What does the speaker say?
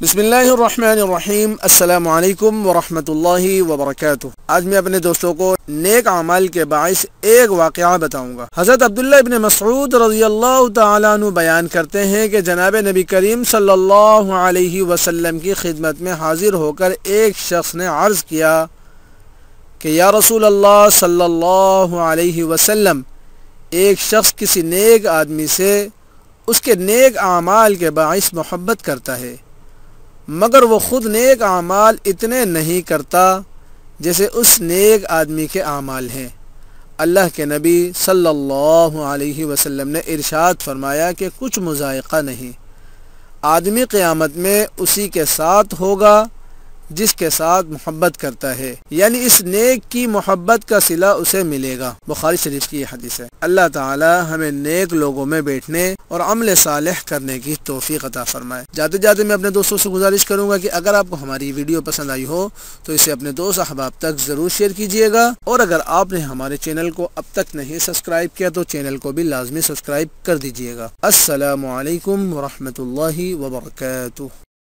बिस्मिल्लाहिर्रहमानिर्रहीम। अस्सलामु अलैकुम वरहमतुल्लाहि वबरकातुह। आज मैं अपने दोस्तों को नेक अमाल के बाइस एक वाक़या बताऊंगा। हज़रत अब्दुल्लाह इब्न मसऊद रज़ियल्लाहु ताला अन्हु बयान करते हैं कि जनाब नबी करीम सल्लल्लाहु अलैहि वसल्लम की खिदमत में हाजिर होकर एक शख्स ने अर्ज़ किया कि या रसूल अल्लाह सल्लल्लाहु अलैहि वसल्लम, एक शख्स किसी नेक आदमी से उसके नेक अमाल के बाइस मोहब्बत करता है, मगर वो ख़ुद नेक आमाल इतने नहीं करता जैसे उस नेक आदमी के आमाल हैं। अल्लाह के नबी सल्लल्लाहु अलैहि वसल्लम ने इरशाद फरमाया कि कुछ मुज़ायक़ा नहीं, आदमी क़यामत में उसी के साथ होगा जिसके साथ मोहब्बत करता है, यानी इस नेक की मोहब्बत का सिला उसे मिलेगा। बुखारी शरीफ की ये हदीस है। अल्लाह ताला हमें नेक लोगों में बैठने और अमल सालेह करने की तौफीक अता फरमाए। जाते जाते मैं अपने दोस्तों से गुजारिश करूंगा कि अगर आपको हमारी वीडियो पसंद आई हो तो इसे अपने दोस्त अहबाब तक ज़रूर शेयर कीजिएगा, और अगर आपने हमारे चैनल को अब तक नहीं सब्सक्राइब किया तो चैनल को भी लाजमी सब्सक्राइब कर दीजिएगा। अस्सलामु अलैकुम वरहमतुल्लाहि वबरकातुह।